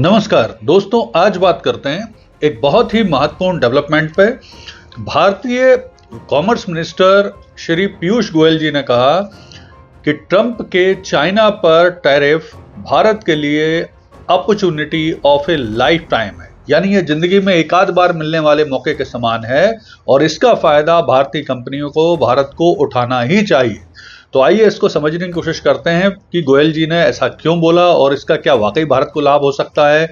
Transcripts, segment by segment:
नमस्कार दोस्तों, आज बात करते हैं एक बहुत ही महत्वपूर्ण डेवलपमेंट पे। भारतीय कॉमर्स मिनिस्टर श्री पीयूष गोयल जी ने कहा कि ट्रंप के चाइना पर टैरिफ भारत के लिए opportunity of A life time है, यानी ये जिंदगी में एक आध बार मिलने वाले मौके के समान है और इसका फायदा भारतीय कंपनियों को, भारत को उठाना ही चाहिए। तो आइए इसको समझने की कोशिश करते हैं कि गोयल जी ने ऐसा क्यों बोला और इसका क्या वाकई भारत को लाभ हो सकता है,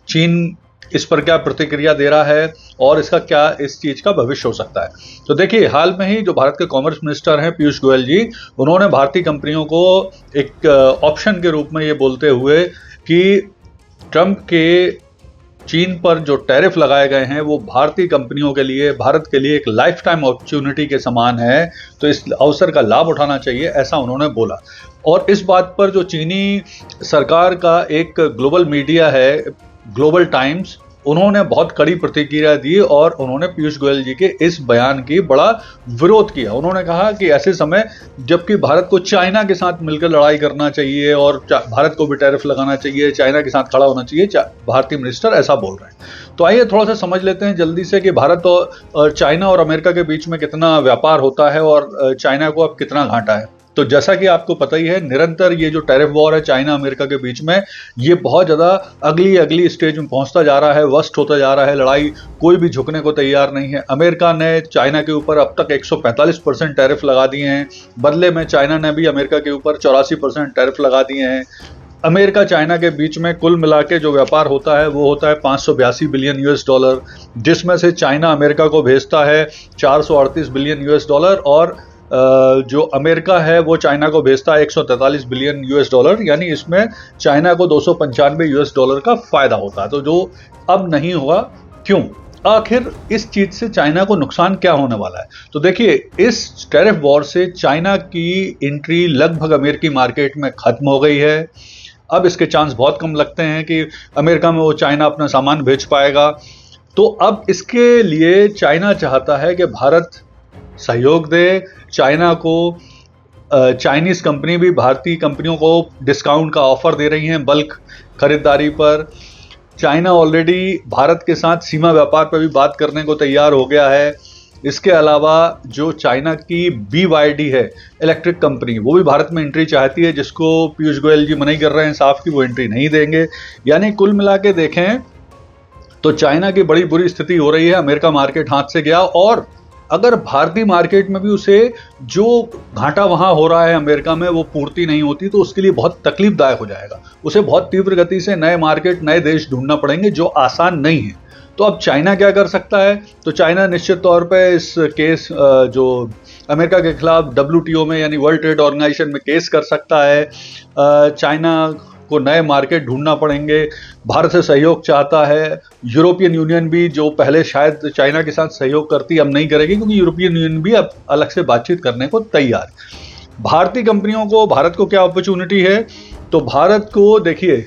चीन इस पर क्या प्रतिक्रिया दे रहा है और इसका क्या इस चीज का भविष्य हो सकता है। तो देखिए, हाल में ही जो भारत के कॉमर्स मिनिस्टर हैं पीयूष गोयल जी, उन्होंने भारतीय कंपनियों को एक ऑप्शन के रूप में ये बोलते हुए कि ट्रंप के चीन पर जो टैरिफ लगाए गए हैं वो भारतीय कंपनियों के लिए, भारत के लिए एक लाइफ टाइम अपॉर्चुनिटी के समान है, तो इस अवसर का लाभ उठाना चाहिए, ऐसा उन्होंने बोला। और इस बात पर जो चीनी सरकार का एक ग्लोबल मीडिया है, ग्लोबल टाइम्स, उन्होंने बहुत कड़ी प्रतिक्रिया दी और उन्होंने पीयूष गोयल जी के इस बयान की बड़ा विरोध किया। उन्होंने कहा कि ऐसे समय जबकि भारत को चाइना के साथ मिलकर लड़ाई करना चाहिए और भारत को भी टैरिफ लगाना चाहिए, चाइना के साथ खड़ा होना चाहिए, भारतीय मिनिस्टर ऐसा बोल रहे हैं। तो आइए थोड़ा सा समझ लेते हैं जल्दी से कि भारत और चाइना और अमेरिका के बीच में कितना व्यापार होता है और चाइना को अब कितना घाटा है। तो जैसा कि आपको पता ही है, निरंतर ये जो टैरिफ वॉर है चाइना अमेरिका के बीच में, ये बहुत ज़्यादा अगली स्टेज में पहुंचता जा रहा है, वर्स्ट होता जा रहा है। लड़ाई कोई भी झुकने को तैयार नहीं है। अमेरिका ने चाइना के ऊपर अब तक 145% टैरिफ लगा दिए हैं। बदले में चाइना ने भी अमेरिका के ऊपर 84% टैरिफ लगा दिए हैं। अमेरिका चाइना के बीच में कुल मिला के जो व्यापार होता है वो होता है $582 बिलियन, जिसमें से चाइना अमेरिका को भेजता है $438 बिलियन और जो अमेरिका है वो चाइना को भेजता है $143 बिलियन, यानी इसमें चाइना को $295 का फायदा होता है। तो जो अब नहीं होगा, क्यों? आखिर इस चीज से चाइना को नुकसान क्या होने वाला है? तो देखिए, इस टैरिफ वॉर से चाइना की एंट्री लगभग अमेरिकी मार्केट में खत्म हो गई है। अब इसके चांस बहुत कम लगते हैं कि अमेरिका में वो चाइना अपना सामान भेज पाएगा। तो अब इसके लिए चाइना चाहता है कि भारत सहयोग दे चाइना को। चाइनीज कंपनी भी भारतीय कंपनियों को डिस्काउंट का ऑफर दे रही हैं बल्क खरीदारी पर। चाइना ऑलरेडी भारत के साथ सीमा व्यापार पर भी बात करने को तैयार हो गया है। इसके अलावा जो चाइना की BYD है, इलेक्ट्रिक कंपनी, वो भी भारत में एंट्री चाहती है, जिसको पीयूष गोयल जी मना ही कर रहे हैं साफ कि वो एंट्री नहीं देंगे। यानी कुल मिला के देखें तो चाइना की बड़ी बुरी स्थिति हो रही है। अमेरिका मार्केट हाथ से गया और अगर भारतीय मार्केट में भी उसे जो घाटा वहां हो रहा है अमेरिका में वो पूर्ति नहीं होती तो उसके लिए बहुत तकलीफदायक हो जाएगा। उसे बहुत तीव्र गति से नए मार्केट, नए देश ढूंढना पड़ेंगे, जो आसान नहीं है। तो अब चाइना क्या कर सकता है? तो चाइना निश्चित तौर पे इस केस जो अमेरिका के खिलाफ WTO में यानी वर्ल्ड ट्रेड ऑर्गेनाइजेशन में केस कर सकता है। चाइना को नए मार्केट ढूंढना पड़ेंगे। भारत से सहयोग चाहता है। यूरोपियन यूनियन भी, जो पहले शायद चाइना के साथ सहयोग करती, अब नहीं करेगी, क्योंकि यूरोपियन यूनियन भी अब अलग से बातचीत करने को तैयार है। भारतीय कंपनियों को, भारत को क्या अपॉर्चुनिटी है? तो भारत को देखिए,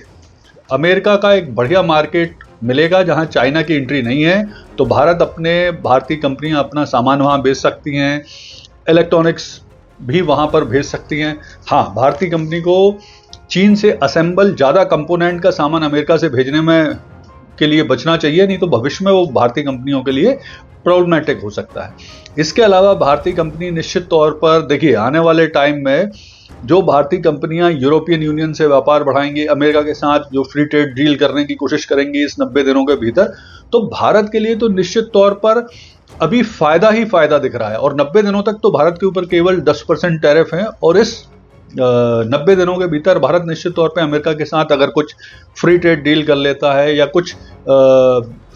अमेरिका का एक बढ़िया मार्केट मिलेगा जहां चाइना की एंट्री नहीं है। तो भारतीय कंपनियां अपना सामान वहां बेच सकती हैं, इलेक्ट्रॉनिक्स भी वहां पर भेज सकती हैं। हाँ, भारतीय कंपनी को चीन से असेंबल ज़्यादा कंपोनेंट का सामान अमेरिका से भेजने में के लिए बचना चाहिए, नहीं तो भविष्य में वो भारतीय कंपनियों के लिए प्रॉब्लमेटिक हो सकता है। इसके अलावा भारतीय कंपनी निश्चित तौर पर, देखिए, आने वाले टाइम में जो भारतीय कंपनियां यूरोपियन यूनियन से व्यापार बढ़ाएंगी, अमेरिका के साथ जो फ्री ट्रेड डील करने की कोशिश करेंगी इस 90 दिनों के भीतर, तो भारत के लिए तो निश्चित तौर पर अभी फायदा ही फायदा दिख रहा है। और 90 दिनों तक तो भारत के ऊपर केवल 10% टैरिफ है और इस 90 दिनों के भीतर भारत निश्चित तौर पे अमेरिका के साथ अगर कुछ फ्री ट्रेड डील कर लेता है या कुछ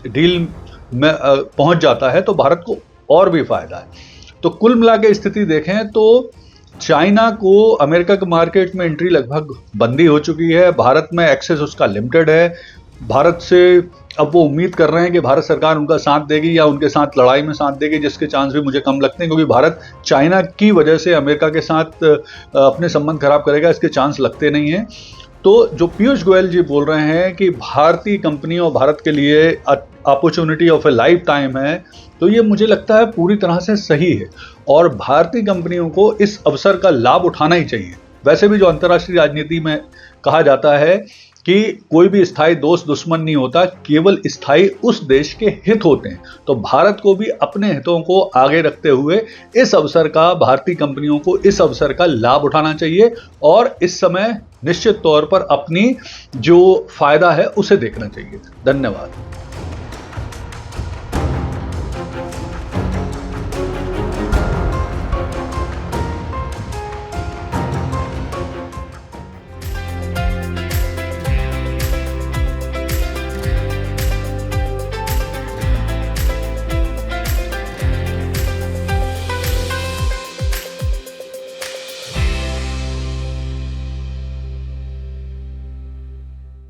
डील में पहुंच जाता है तो भारत को और भी फायदा है। तो कुल मिला के स्थिति देखें तो चाइना को अमेरिका के मार्केट में एंट्री लगभग बंदी हो चुकी है। भारत में एक्सेस उसका लिमिटेड है। भारत से अब वो उम्मीद कर रहे हैं कि भारत सरकार उनका साथ देगी या उनके साथ लड़ाई में साथ देगी, जिसके चांस भी मुझे कम लगते हैं, क्योंकि भारत चाइना की वजह से अमेरिका के साथ अपने संबंध खराब करेगा, इसके चांस लगते नहीं हैं। तो जो पीयूष गोयल जी बोल रहे हैं कि भारतीय कंपनी और भारत के लिए opportunity of A life time है, तो ये मुझे लगता है पूरी तरह से सही है और भारतीय कंपनियों को इस अवसर का लाभ उठाना ही चाहिए। वैसे भी जो अंतर्राष्ट्रीय राजनीति में कहा जाता है कि कोई भी स्थायी दोस्त दुश्मन नहीं होता, केवल स्थायी उस देश के हित होते हैं। तो भारत को भी अपने हितों को आगे रखते हुए इस अवसर का, भारतीय कंपनियों को इस अवसर का लाभ उठाना चाहिए और इस समय निश्चित तौर पर अपनी जो फायदा है उसे देखना चाहिए। धन्यवाद।